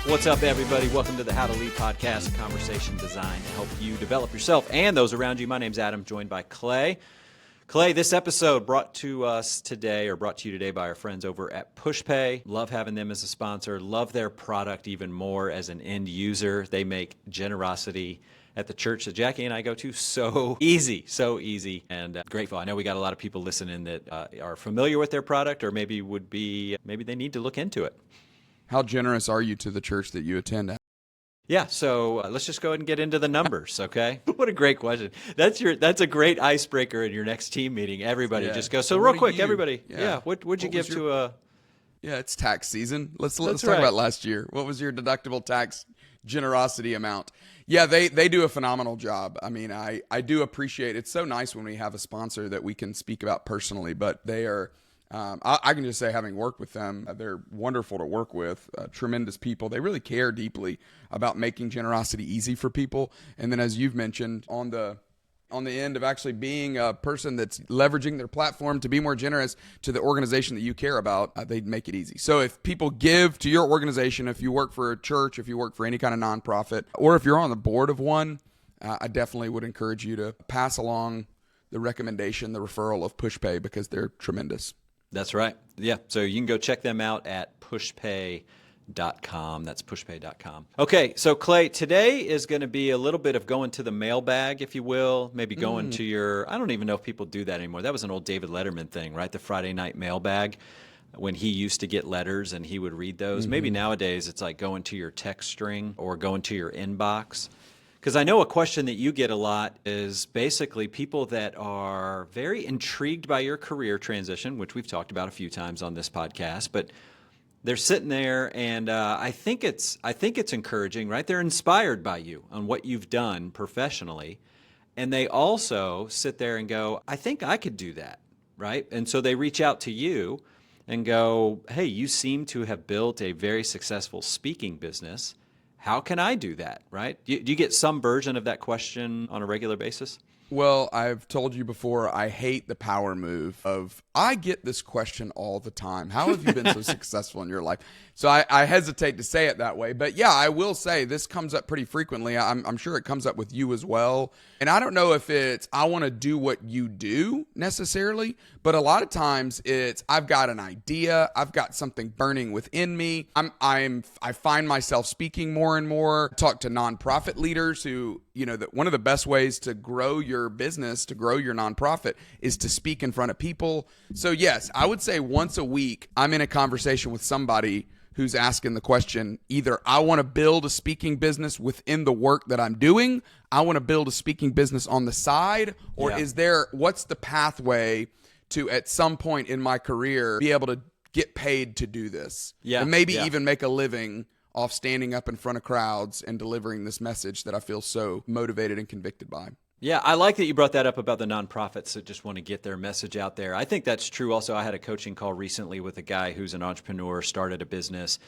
What's up, everybody? Welcome to the How to Lead podcast, a conversation designed to help you develop yourself and those around you. My name's Adam, joined by Clay. Clay, this episode brought to you today by our friends over at PushPay. Love having them as a sponsor. Love their product even more as an end user. They make generosity at the church that Jackie and I go to so easy, and grateful. I know we got a lot of people listening that are familiar with their product, or maybe they need to look into it. How generous are you to the church that you attend at? Yeah, so let's just go ahead and get into the numbers, okay? What a great question. That's a great icebreaker in your next team meeting. Everybody just go, so real quick, everybody, what'd you give to a... Yeah, it's tax season. Let's talk about last year. What was your deductible tax generosity amount? Yeah, they do a phenomenal job. I mean, I do appreciate it. It's so nice when we have a sponsor that we can speak about personally, but they are... I can just say, having worked with them, they're wonderful to work with, tremendous people. They really care deeply about making generosity easy for people. And then, as you've mentioned, on the end of actually being a person that's leveraging their platform to be more generous to the organization that you care about, they'd make it easy. So if people give to your organization, if you work for a church, if you work for any kind of nonprofit, or if you're on the board of one, I definitely would encourage you to pass along the recommendation, the referral of PushPay, because they're tremendous. That's right. Yeah. So you can go check them out at pushpay.com. That's pushpay.com. Okay. So Clay, today is going to be a little bit of going to the mailbag, if you will, maybe going to your, I don't even know if people do that anymore. That was an old David Letterman thing, right? The Friday night mailbag, when he used to get letters and he would read those. Maybe nowadays it's like going to your text string or going to your inbox. Because I know a question that you get a lot is basically people that are very intrigued by your career transition, which we've talked about a few times on this podcast, but they're sitting there and I think it's encouraging, right? They're inspired by you on what you've done professionally, and they also sit there and go, I think I could do that, right? And so they reach out to you and go, hey, you seem to have built a very successful speaking business. How can I do that, right? Do you get some version of that question on a regular basis? Well, I've told you before, I hate the power move of, I get this question all the time. How have you been so successful in your life? So I hesitate to say it that way. But yeah, I will say this comes up pretty frequently. I'm sure it comes up with you as well. And I don't know if it's, I want to do what you do necessarily, but a lot of times it's, I've got an idea. I've got something burning within me. I find myself speaking more and more, talk to nonprofit leaders who, you know, that one of the best ways to grow your business, to grow your nonprofit, is to speak in front of people. So yes, I would say once a week, I'm in a conversation with somebody who's asking the question, either I want to build a speaking business within the work that I'm doing, I want to build a speaking business on the side, or what's the pathway to, at some point in my career, be able to get paid to do this? And maybe even make a living off standing up in front of crowds and delivering this message that I feel so motivated and convicted by. Yeah, I like that you brought that up about the nonprofits that just want to get their message out there. I think that's true. Also, I had a coaching call recently with a guy who's an entrepreneur, started a business,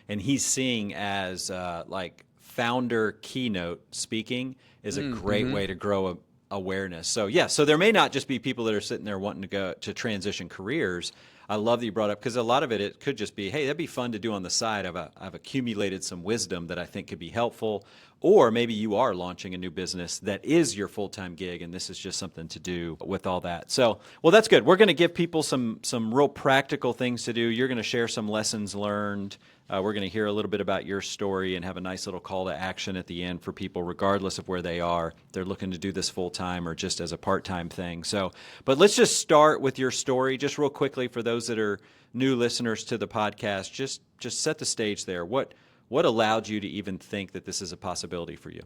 and he's seeing as like founder keynote speaking is a great way to grow awareness. So yeah, so there may not just be people that are sitting there wanting to go to transition careers. I love that you brought up, because a lot of it could just be, hey, that'd be fun to do on the side. I've accumulated some wisdom that I think could be helpful. Or maybe you are launching a new business that is your full-time gig, and this is just something to do with all that. So, well, that's good. We're going to give people some real practical things to do. You're going to share some lessons learned. We're going to hear a little bit about your story and have a nice little call to action at the end for people, regardless of where they are. They're looking to do this full-time or just as a part-time thing. So, but let's just start with your story, just real quickly for those that are new listeners to the podcast. Just set the stage there. What allowed you to even think that this is a possibility for you?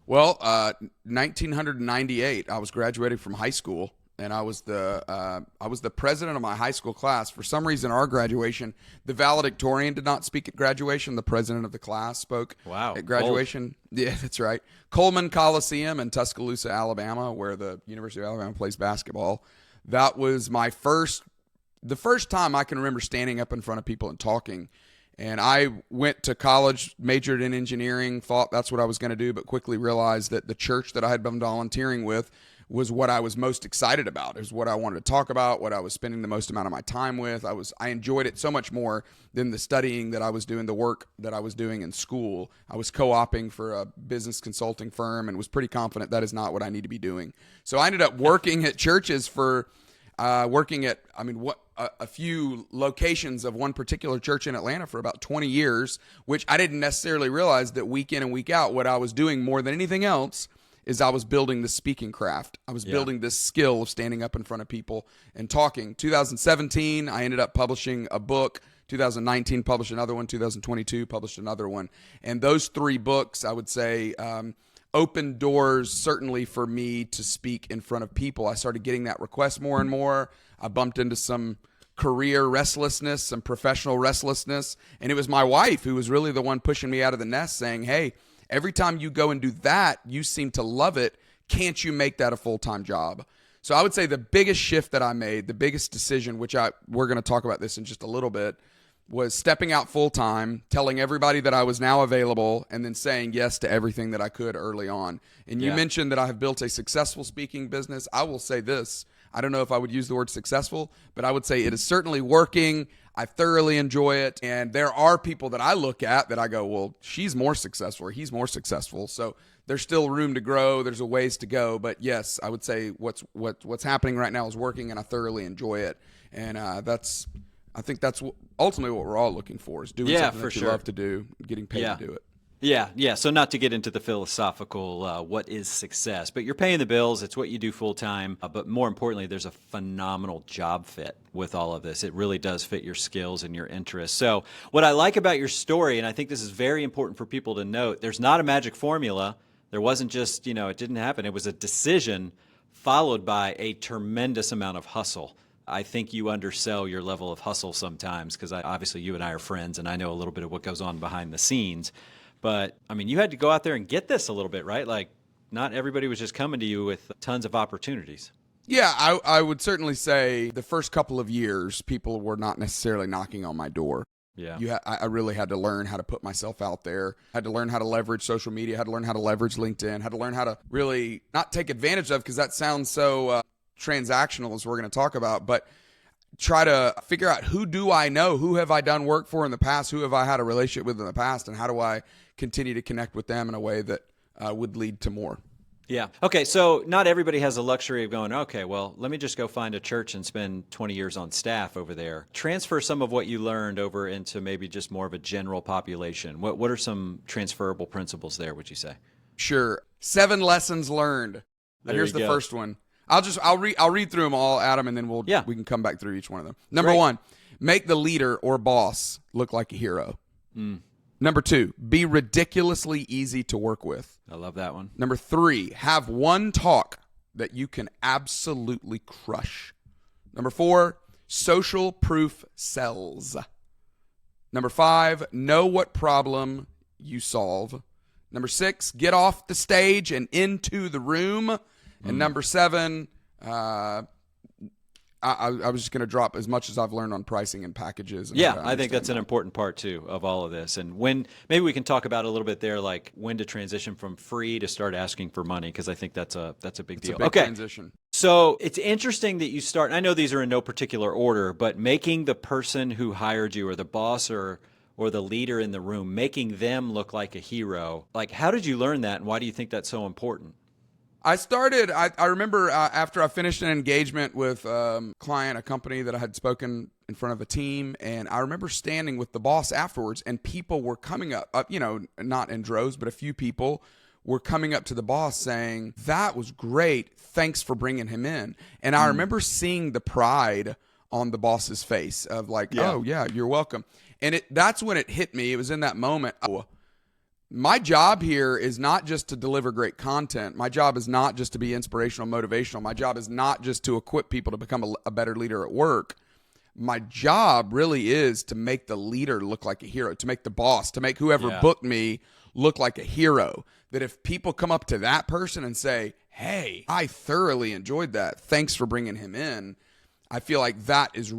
Well, 1998, I was graduating from high school, and I was the president of my high school class. For some reason, our graduation, the valedictorian did not speak at graduation. The president of the class spoke at graduation. Cold. Yeah, that's right. Coleman Coliseum in Tuscaloosa, Alabama, where the University of Alabama plays basketball. That was the first time I can remember standing up in front of people and talking. And I went to college, majored in engineering, thought that's what I was going to do, but quickly realized that the church that I had been volunteering with was what I was most excited about. It was what I wanted to talk about, what I was spending the most amount of my time with. I enjoyed it so much more than the studying that I was doing, the work that I was doing in school. I was co-oping for a business consulting firm and was pretty confident that is not what I need to be doing. So I ended up working at churches for a few locations of one particular church in Atlanta for about 20 years, which I didn't necessarily realize that week in and week out, what I was doing more than anything else is I was building the speaking craft. I was building this skill of standing up in front of people and talking. 2017, I ended up publishing a book. 2019, published another one. 2022, published another one. And those 3 books, I would say, opened doors certainly for me to speak in front of people. I started getting that request more and more. I bumped into some career restlessness, some professional restlessness. And it was my wife who was really the one pushing me out of the nest saying, hey, every time you go and do that, you seem to love it. Can't you make that a full-time job? So I would say the biggest shift that I made, the biggest decision, which we're going to talk about this in just a little bit, was stepping out full-time, telling everybody that I was now available, and then saying yes to everything that I could early on. And you mentioned that I have built a successful speaking business. I will say this. I don't know if I would use the word successful, but I would say it is certainly working. I thoroughly enjoy it. And there are people that I look at that I go, well, she's more successful or he's more successful. So there's still room to grow. There's a ways to go. But yes, I would say what's happening right now is working, and I thoroughly enjoy it. And I think that's ultimately what we're all looking for, is doing something that you love to do, getting paid to do it. Yeah. So not to get into the philosophical, what is success, but you're paying the bills. It's what you do full time. But more importantly, there's a phenomenal job fit with all of this. It really does fit your skills and your interests. So what I like about your story, and I think this is very important for people to note, there's not a magic formula. There wasn't just, it didn't happen. It was a decision followed by a tremendous amount of hustle. I think you undersell your level of hustle sometimes, because obviously you and I are friends and I know a little bit of what goes on behind the scenes. But, you had to go out there and get this a little bit, right? Like, not everybody was just coming to you with tons of opportunities. Yeah, I would certainly say the first couple of years, people were not necessarily knocking on my door. Yeah. I really had to learn how to put myself out there, had to learn how to leverage social media, had to learn how to leverage LinkedIn, had to learn how to really not take advantage of, because that sounds so transactional, as we're going to talk about, but try to figure out, who do I know? Who have I done work for in the past? Who have I had a relationship with in the past? And how do I continue to connect with them in a way that would lead to more? Yeah. Okay, so not everybody has the luxury of going, okay, well, let me just go find a church and spend 20 years on staff over there. Transfer some of what you learned over into maybe just more of a general population. What are some transferable principles there, would you say? Sure. 7 lessons learned. Here's the first one. I'll read through them all, Adam, and then we can come back through each one of them. Number 1, make the leader or boss look like a hero. Number 2, be ridiculously easy to work with. I love that one. Number 3, have one talk that you can absolutely crush. Number 4, social proof sells. Number 5, know what problem you solve. Number 6, get off the stage and into the room. And number 7, I was just going to drop as much as I've learned on pricing and packages. And I think that's an important part too of all of this. And maybe we can talk about a little bit there, like when to transition from free to start asking for money, because I think that's a big deal. It's a big transition. So it's interesting that you start, and I know these are in no particular order, but making the person who hired you, or the boss, or the leader in the room, making them look like a hero. Like, how did you learn that, and why do you think that's so important? I remember after I finished an engagement with a client, a company that I had spoken in front of a team, and I remember standing with the boss afterwards, and people were coming up, not in droves, but a few people were coming up to the boss saying, that was great, thanks for bringing him in. And I remember seeing the pride on the boss's face of like, oh yeah, you're welcome. And that's when it hit me. It was in that moment. My job here is not just to deliver great content. My job is not just to be inspirational, motivational. My job is not just to equip people to become a better leader at work. My job really is to make the leader look like a hero, to make the boss, to make whoever booked me look like a hero. That if people come up to that person and say, hey, I thoroughly enjoyed that, thanks for bringing him in, I feel like that's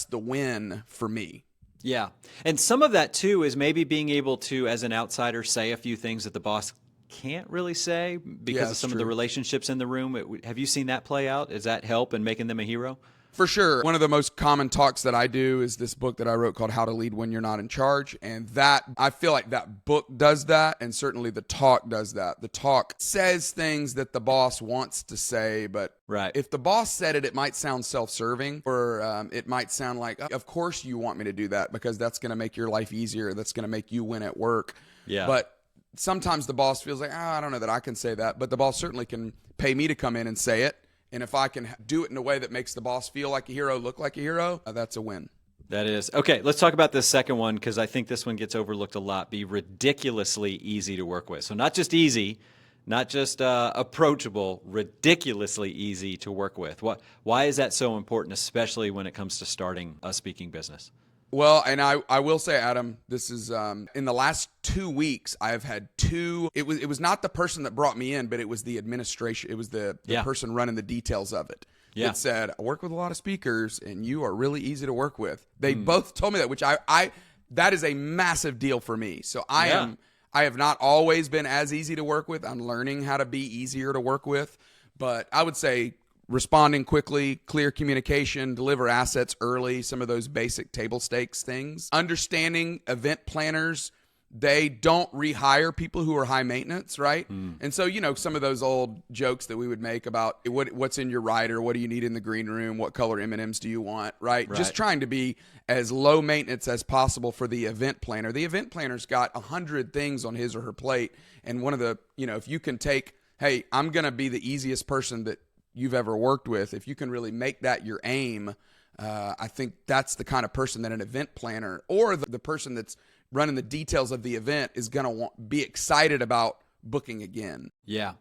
the win for me. Yeah. And some of that too is maybe being able to, as an outsider, say a few things that the boss can't really say because Yeah, of it's some of the true. relationships in the room. Have you seen that play out? Does that help in making them a hero? For sure. One of the most common talks that I do is this book that I wrote called How to Lead When You're Not in Charge. And that, I feel like that book does that. And certainly the talk does that. The talk says things that the boss wants to say, but Right. if the boss said it, it might sound self-serving, or it might sound like, of course you want me to do that because that's going to make your life easier. That's going to make you win at work. Yeah. But sometimes the boss feels like, I don't know that I can say that. But the boss certainly can pay me to come in and say it. And if I can do it in a way that makes the boss feel like a hero, look like a hero, that's a win. That is. Okay, let's talk about this second one because I think this one gets overlooked a lot. Be ridiculously easy to work with. So not just easy, not just approachable, ridiculously easy to work with. Why is that so important, especially when it comes to starting a speaking business? Well, and I will say, Adam, this is in the last 2 weeks, I've had two. It was not the person that brought me in, but it was the administration. It was the person running the details of it. Yeah. It said, I work with a lot of speakers, and you are really easy to work with. They both told me that, which I that is a massive deal for me. So I have not always been as easy to work with. I'm learning how to be easier to work with, but I would say responding quickly, clear communication, deliver assets early, some of those basic table stakes things. Understanding event planners, they don't rehire people who are high maintenance, right? And so, some of those old jokes that we would make about what's in your rider, what do you need in the green room, what color M&Ms do you want, right? Just trying to be as low maintenance as possible for the event planner. The event planner's got 100 things on his or her plate, and one of the, if you can take, hey, I'm going to be the easiest person that you've ever worked with, if you can really make that your aim, I think that's the kind of person that an event planner or the person that's running the details of the event is going to be excited about booking again. Yeah.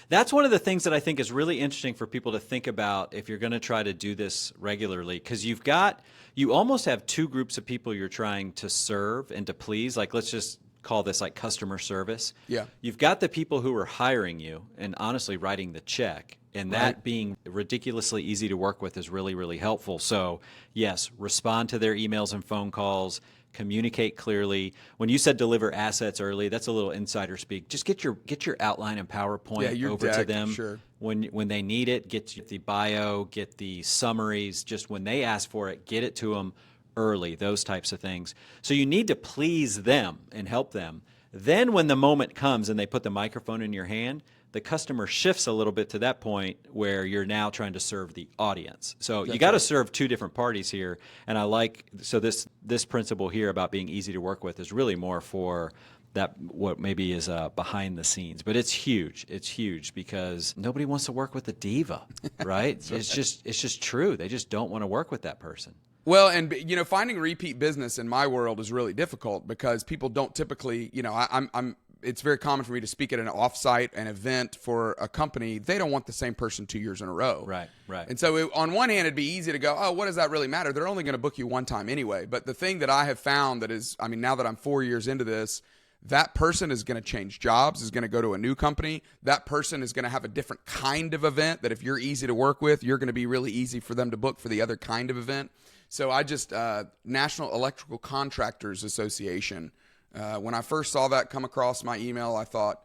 That's one of the things that I think is really interesting for people to think about if you're going to try to do this regularly, because you almost have two groups of people you're trying to serve and to please. Like, let's just call this like customer service. Yeah. You've got the people who are hiring you and honestly writing the check. And that being ridiculously easy to work with is really, really helpful. So, yes, respond to their emails and phone calls, communicate clearly. When you said deliver assets early, that's a little insider speak. Just get your outline and PowerPoint over to them when they need it. Get the bio, get the summaries. Just when they ask for it, get it to them early, those types of things. So you need to please them and help them. Then when the moment comes and they put the microphone in your hand, the customer shifts a little bit to that point where you're now trying to serve the audience. So you got to serve two different parties here. And this principle here about being easy to work with is really more for that what maybe is behind the scenes. But it's huge. It's huge because nobody wants to work with a diva, right? It's just true. They just don't want to work with that person. Well, and finding repeat business in my world is really difficult because people don't typically, it's very common for me to speak at an offsite, an event for a company. They don't want the same person 2 years in a row. Right. And so on one hand, it'd be easy to go, oh, what does that really matter? They're only going to book you one time anyway. But the thing that I have found that is, now that I'm 4 years into this, that person is going to change jobs, is going to go to a new company. That person is going to have a different kind of event that if you're easy to work with, you're going to be really easy for them to book for the other kind of event. So I just, National Electrical Contractors Association, when I first saw that come across my email, I thought,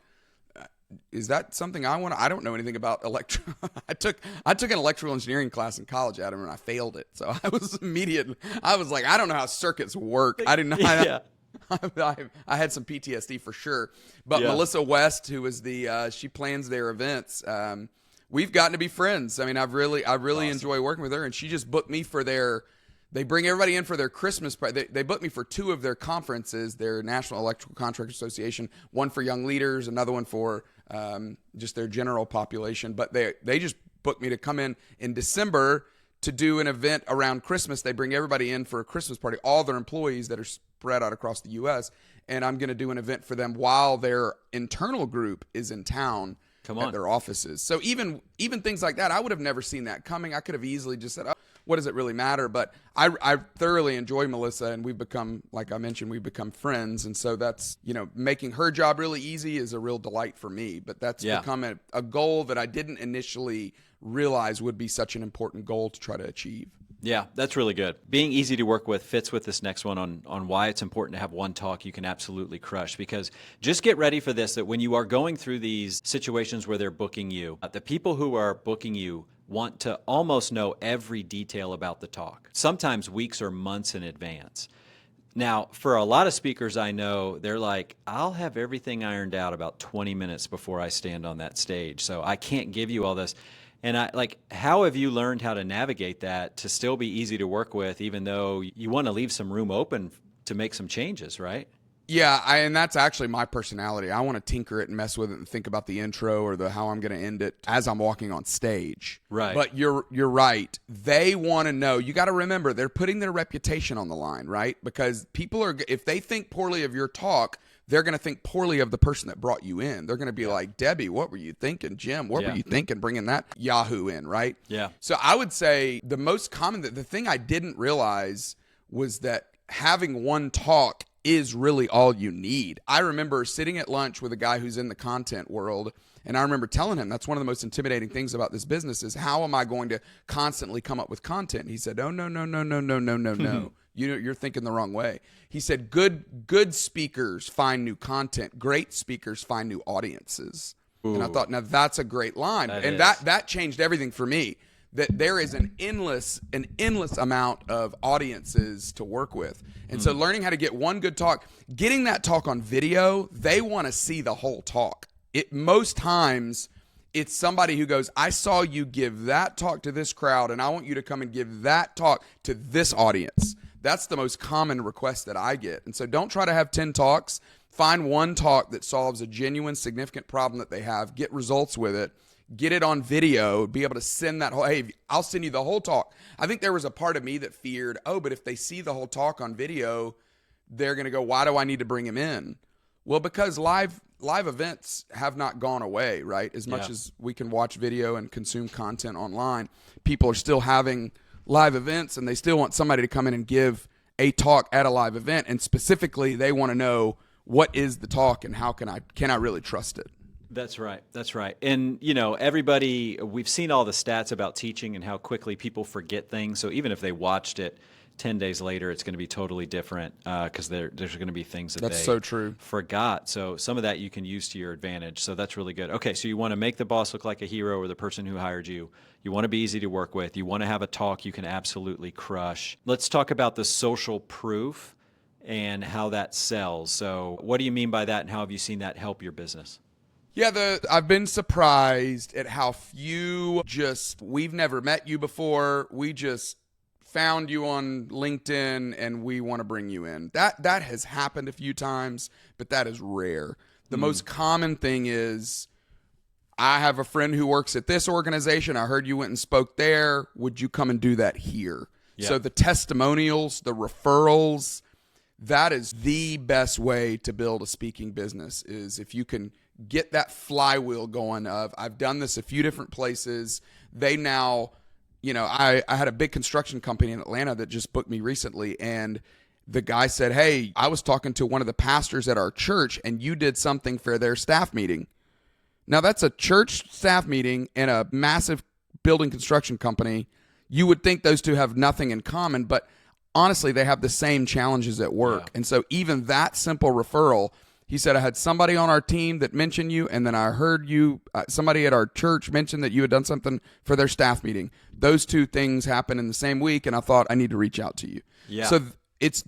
is that something I want? I don't know anything about I took an electrical engineering class in college, Adam, and I failed it. So I was like, I don't know how circuits work. I didn't know. I had some PTSD for sure. But Melissa West, who is she plans their events. We've gotten to be friends. I really awesome. Enjoy working with her, and she just booked me for they bring everybody in for their Christmas party. They booked me for two of their conferences, their National Electrical Contractors Association, one for young leaders, another one for just their general population. But they just booked me to come in December to do an event around Christmas. They bring everybody in for a Christmas party, all their employees that are spread out across the U.S., and I'm going to do an event for them while their internal group is in town at their offices. So even things like that, I would have never seen that coming. I could have easily just said, oh, what does it really matter? But I thoroughly enjoy Melissa, and we've become, like I mentioned, friends. And so that's, making her job really easy is a real delight for me. But that's become a goal that I didn't initially realize would be such an important goal to try to achieve. Yeah, that's really good. Being easy to work with fits with this next one on why it's important to have one talk you can absolutely crush. Because just get ready for this, that when you are going through these situations where they're booking you, the people who are booking you want to almost know every detail about the talk, sometimes weeks or months in advance. Now, for a lot of speakers I know, they're like, I'll have everything ironed out about 20 minutes before I stand on that stage, so I can't give you all this. And how have you learned how to navigate that to still be easy to work with, even though you want to leave some room open to make some changes, right? Yeah, and that's actually my personality. I want to tinker it and mess with it and think about the intro or the how I'm going to end it as I'm walking on stage. Right. But you're right. They want to know. You got to remember, they're putting their reputation on the line, right? Because people are, if they think poorly of your talk, they're going to think poorly of the person that brought you in. They're going to be like, Debbie, what were you thinking? Jim, what were you thinking bringing that Yahoo in, right? Yeah. So I would say the most common, the thing I didn't realize was that having one talk is really all you need. I remember sitting at lunch with a guy who's in the content world, and I remember telling him that's one of the most intimidating things about this business is how am I going to constantly come up with content? And he said, oh, no. You're thinking the wrong way. He said, good speakers find new content. Great speakers find new audiences. Ooh. And I thought, now that's a great line. That changed everything for me. That there is an endless amount of audiences to work with. And so learning how to get one good talk, getting that talk on video, they want to see the whole talk. Most times it's somebody who goes, I saw you give that talk to this crowd and I want you to come and give that talk to this audience. That's the most common request that I get. And so don't try to have 10 talks. Find one talk that solves a genuine, significant problem that they have. Get results with it. Get it on video, be able to send that whole, hey, I'll send you the whole talk. I think there was a part of me that feared, but if they see the whole talk on video, they're going to go, why do I need to bring him in? Well, because live events have not gone away, right? As much as we can watch video and consume content online, people are still having live events and they still want somebody to come in and give a talk at a live event. And specifically, they want to know what is the talk and how can I really trust it? That's right. That's right. And, everybody, we've seen all the stats about teaching and how quickly people forget things. So even if they watched it 10 days later, it's going to be totally different because there's going to be things that that's so true. Forgot. So some of that you can use to your advantage. So that's really good. Okay, so you want to make the boss look like a hero or the person who hired you. You want to be easy to work with. You want to have a talk you can absolutely crush. Let's talk about the social proof and how that sells. So what do you mean by that, and how have you seen that help your business? Yeah, I've been surprised at how few we've never met you before. We just found you on LinkedIn and we want to bring you in. That has happened a few times, but that is rare. The most common thing is, I have a friend who works at this organization. I heard you went and spoke there. Would you come and do that here? Yeah. So the testimonials, the referrals, that is the best way to build a speaking business, is if you can get that flywheel going of, I've done this a few different places. They now, I had a big construction company in Atlanta that just booked me recently, and the guy said, hey, I was talking to one of the pastors at our church and you did something for their staff meeting. Now that's a church staff meeting and a massive building construction company. You would think those two have nothing in common, but honestly, they have the same challenges at work. Yeah. And so even that simple referral, he said, I had somebody on our team that mentioned you, and then I heard somebody at our church mention that you had done something for their staff meeting. Those two things happened in the same week, and I thought I need to reach out to you. Yeah. So it's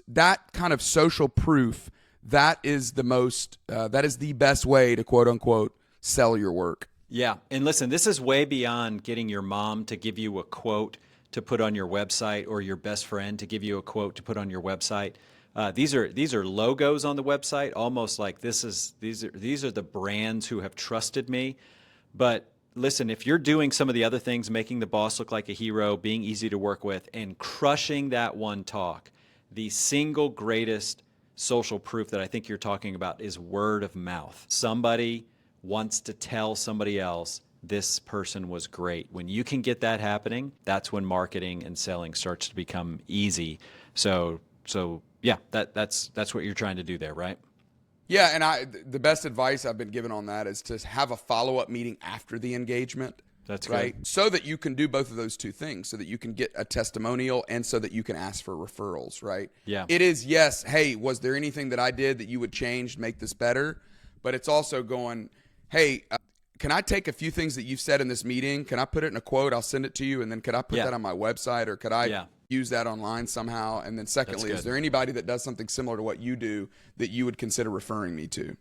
that kind of social proof that is the best way to quote unquote sell your work. Yeah. And listen, this is way beyond getting your mom to give you a quote to put on your website or your best friend to give you a quote to put on your website. These are logos on the website, almost like these are the brands who have trusted me. But listen, if you're doing some of the other things, making the boss look like a hero, being easy to work with, and crushing that one talk, the single greatest social proof that I think you're talking about is word of mouth. Somebody wants to tell somebody else, this person was great. When you can get that happening, that's when marketing and selling starts to become easy. So yeah, that's what you're trying to do there, right? Yeah, and the best advice I've been given on that is to have a follow-up meeting after the engagement. That's right? good. So that you can do both of those two things, so that you can get a testimonial and so that you can ask for referrals, right? Yeah. It is, yes, hey, was there anything that I did that you would change to make this better? But it's also going, hey, can I take a few things that you've said in this meeting? Can I put it in a quote? I'll send it to you. And then could I put that on my website, or could I use that online somehow? And then secondly, is there anybody that does something similar to what you do that you would consider referring me to?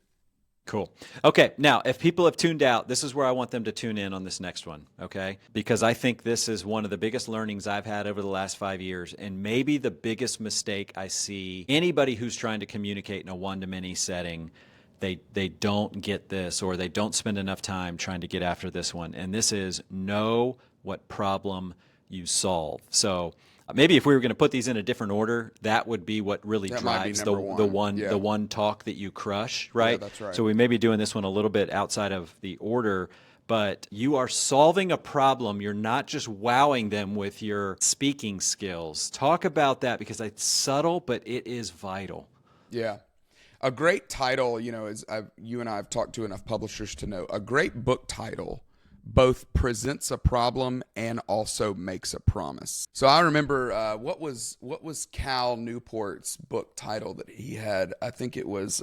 Cool. Okay. Now, if people have tuned out, this is where I want them to tune in on this next one. Okay. Because I think this is one of the biggest learnings I've had over the last 5 years, and maybe the biggest mistake I see anybody who's trying to communicate in a one-to-many setting. They don't get this, or they don't spend enough time trying to get after this one. And this is know what problem you solve. So maybe if we were going to put these in a different order, that would be what really drives the one talk that you crush, right? Yeah, that's right. So we may be doing this one a little bit outside of the order, but you are solving a problem. You're not just wowing them with your speaking skills. Talk about that, because it's subtle, but it is vital. Yeah. A great title, is you and I have talked to enough publishers to know, a great book title both presents a problem and also makes a promise. So I remember what was Cal Newport's book title that he had? I think it was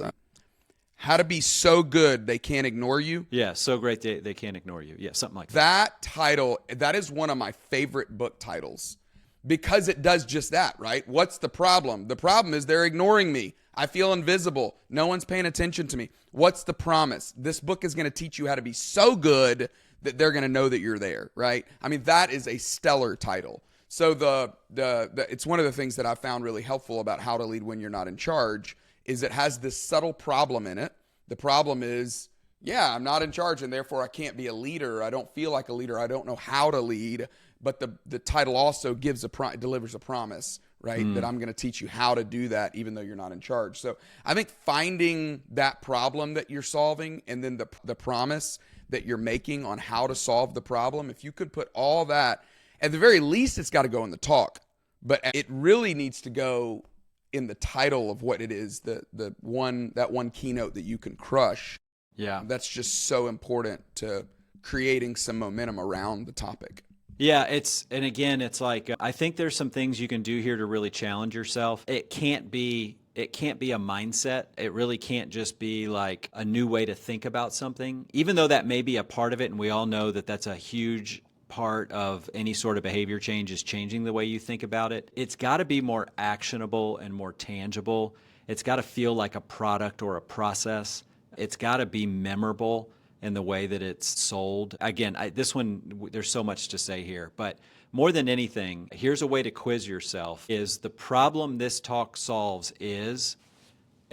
How to Be So Good They Can't Ignore You. Yeah, so great they can't ignore you. Yeah, something like that. That title, that is one of my favorite book titles, because it does just that, right? What's the problem? The problem is they're ignoring me. I feel invisible. No one's paying attention to me. What's the promise? This book is going to teach you how to be so good that they're going to know that you're there, right? I mean, that is a stellar title. So it's one of the things that I found really helpful about How to Lead When You're Not in Charge is it has this subtle problem in it. The problem is, I'm not in charge, and therefore I can't be a leader. I don't feel like a leader. I don't know how to lead. But the title also delivers a promise, right? That I'm going to teach you how to do that, even though you're not in charge. So I think finding that problem that you're solving, and then the promise that you're making on how to solve the problem, if you could put all that, at the very least, it's got to go in the talk, but it really needs to go in the title of what it is, that one keynote that you can crush. Yeah, that's just so important to creating some momentum around the topic. Yeah, and again, it's like, I think there's some things you can do here to really challenge yourself. It can't be a mindset. It really can't just be like a new way to think about something, even though that may be a part of it. And we all know that that's a huge part of any sort of behavior change, is changing the way you think about it. It's got to be more actionable and more tangible. It's got to feel like a product or a process. It's got to be memorable in the way that it's sold. Again, this one, there's so much to say here, but more than anything, here's a way to quiz yourself: is the problem this talk solves is,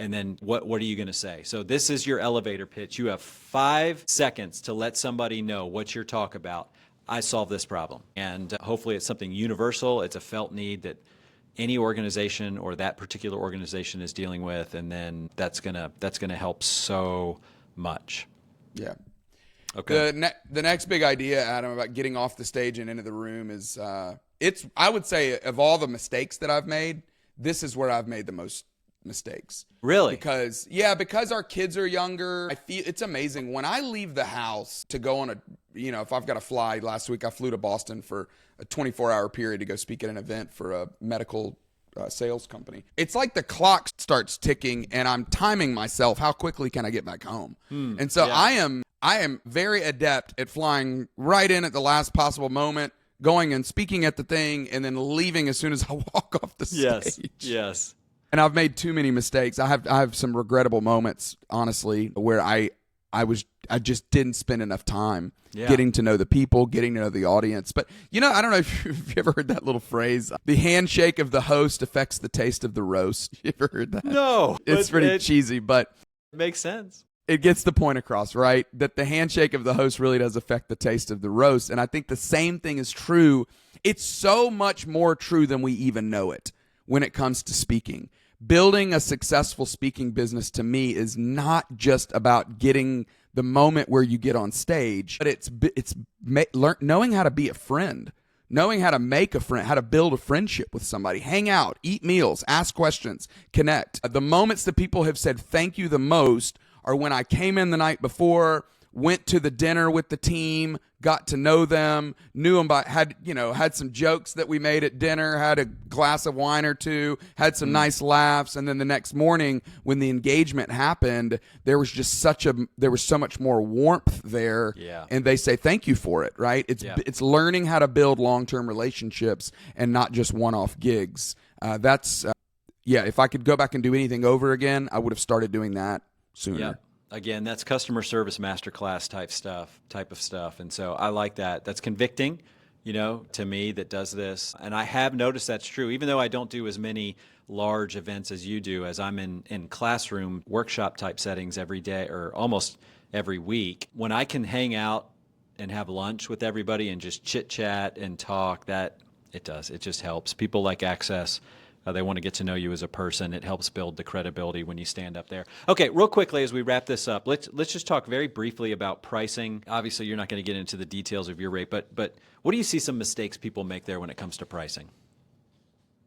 and then what are you going to say? So this is your elevator pitch. You have 5 seconds to let somebody know what your talk about. I solve this problem. And hopefully it's something universal. It's a felt need that any organization or that particular organization is dealing with, and then that's gonna help so much. Yeah. Okay. The next big idea, Adam, about getting off the stage and into the room is I would say, of all the mistakes that I've made, this is where I've made the most mistakes. Really? Because our kids are younger. I feel it's amazing when I leave the house to go on if I've got to fly. Last week I flew to Boston for a 24-hour period to go speak at an event for a medical sales company. It's like the clock starts ticking and I'm timing myself. How quickly can I get back home? And so I am very adept at flying right in at the last possible moment, going and speaking at the thing, and then leaving as soon as I walk off the stage. Yes. And I've made too many mistakes. I have some regrettable moments, honestly, where I just didn't spend enough time getting to know the people, getting to know the audience. But, I don't know if you've ever heard that little phrase, the handshake of the host affects the taste of the roast. You ever heard that? No. It's pretty cheesy, but it makes sense. It gets the point across, right? That the handshake of the host really does affect the taste of the roast. And I think the same thing is true. It's so much more true than we even know it when it comes to speaking. Building a successful speaking business, to me, is not just about getting the moment where you get on stage, but it's knowing how to be a friend, knowing how to make a friend, how to build a friendship with somebody, hang out, eat meals, ask questions, connect. The moments that people have said thank you the most are when I came in the night before, went to the dinner with the team, got to know them, knew them had some jokes that we made at dinner, had a glass of wine or two, had some nice laughs, and then the next morning when the engagement happened, there was so much more warmth there. Yeah. And they say thank you for it, right? It's learning how to build long-term relationships and not just one-off gigs. If I could go back and do anything over again, I would have started doing that sooner. Yeah. Again, that's customer service masterclass type of stuff. And so I like that. That's convicting, to me that does this. And I have noticed that's true, even though I don't do as many large events as you do, as I'm in classroom workshop type settings every day or almost every week. When I can hang out and have lunch with everybody and just chit chat and talk, it just helps. People like access. They want to get to know you as a person. It helps build the credibility when you stand up there. Okay, real quickly as we wrap this up, let's just talk very briefly about pricing. Obviously, you're not going to get into the details of your rate, but what do you see some mistakes people make there when it comes to pricing?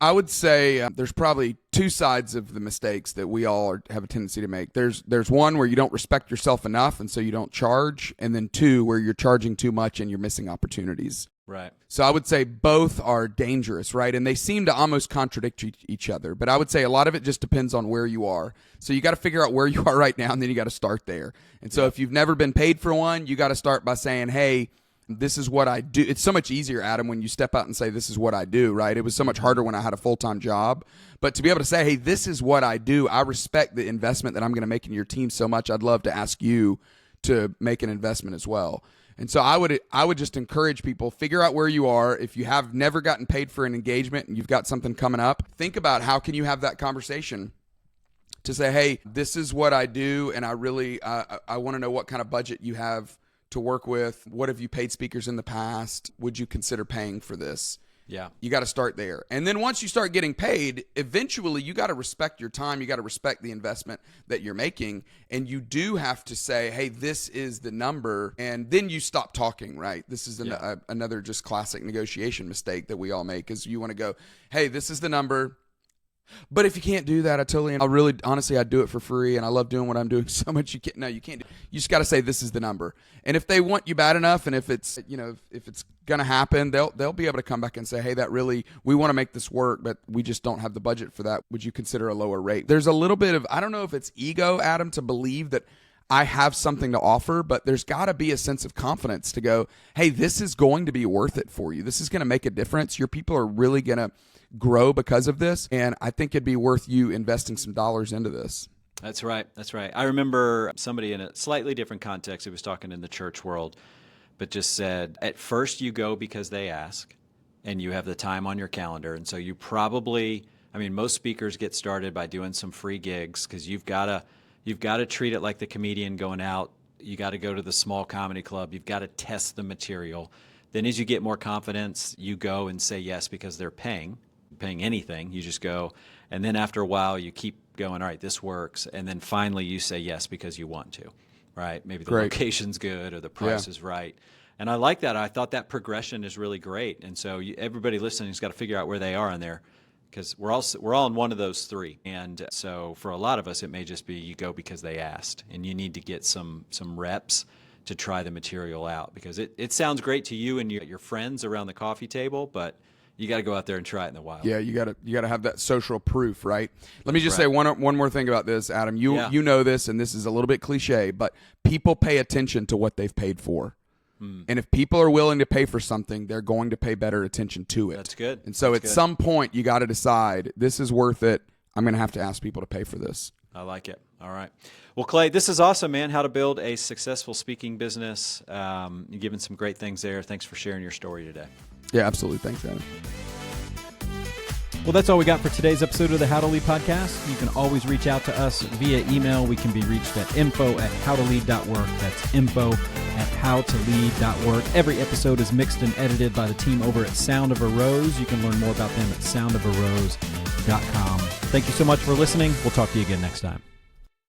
I would say there's probably two sides of the mistakes that we all have a tendency to make. There's one where you don't respect yourself enough, and so you don't charge, and then two where you're charging too much and you're missing opportunities. Right. So I would say both are dangerous, right? And they seem to almost contradict each other. But I would say a lot of it just depends on where you are. So you got to figure out where you are right now, and then you got to start there. And so if you've never been paid for one, you got to start by saying, hey, this is what I do. It's so much easier, Adam, when you step out and say, this is what I do, right? It was so much harder when I had a full-time job. But to be able to say, hey, this is what I do, I respect the investment that I'm going to make in your team so much, I'd love to ask you to make an investment as well. And so I would just encourage people, figure out where you are. If you have never gotten paid for an engagement and you've got something coming up, think about how can you have that conversation to say, hey, this is what I do, and I really I want to know what kind of budget you have to work with. What have you paid speakers in the past? Would you consider paying for this? Yeah. You got to start there. And then once you start getting paid, eventually you got to respect your time. You got to respect the investment that you're making. And you do have to say, hey, this is the number. And then you stop talking, right? This is another just classic negotiation mistake that we all make is you want to go, hey, this is the number. But if you can't do that, honestly, I'd do it for free, and I love doing what I'm doing so much. You can't. You just got to say this is the number. And if they want you bad enough, and if it's gonna happen, they'll be able to come back and say, hey, we want to make this work, but we just don't have the budget for that. Would you consider a lower rate? There's a little bit of, I don't know if it's ego, Adam, to believe that I have something to offer, but there's got to be a sense of confidence to go, hey, this is going to be worth it for you. This is going to make a difference. Your people are really going to grow because of this, and I think it'd be worth you investing some dollars into this. That's right. I remember somebody in a slightly different context who was talking in the church world, but just said, at first you go because they ask, and you have the time on your calendar, and so you probably, most speakers get started by doing some free gigs because you've got to treat it like the comedian going out. You got to go to the small comedy club. You've got to test the material. Then as you get more confidence, you go and say yes because they're paying anything. You just go. And then after a while, you keep going, all right, this works. And then finally you say yes because you want to, right? Maybe the location's good or the price is right. And I like that. I thought that progression is really great. And so everybody listening has got to figure out where they are in there because we're all in one of those three. And so for a lot of us, it may just be you go because they asked, and you need to get some reps to try the material out because it sounds great to you and your friends around the coffee table, but you got to go out there and try it in the wild. Yeah, you got to have that social proof, right? Let me just say one more thing about this, Adam. You know this, and this is a little bit cliche, but people pay attention to what they've paid for. And if people are willing to pay for something, they're going to pay better attention to it. That's good. And so some point, you got to decide, this is worth it. I'm going to have to ask people to pay for this. I like it. All right. Well, Clay, this is awesome, man. How to build a successful speaking business. You're giving some great things there. Thanks for sharing your story today. Yeah, absolutely. Thanks, Adam. Well, that's all we got for today's episode of the How to Lead podcast. You can always reach out to us via email. We can be reached at info@howtolead.work. That's info@howtolead.work. Every episode is mixed and edited by the team over at Sound of a Rose. You can learn more about them at soundofarose.com. Thank you so much for listening. We'll talk to you again next time.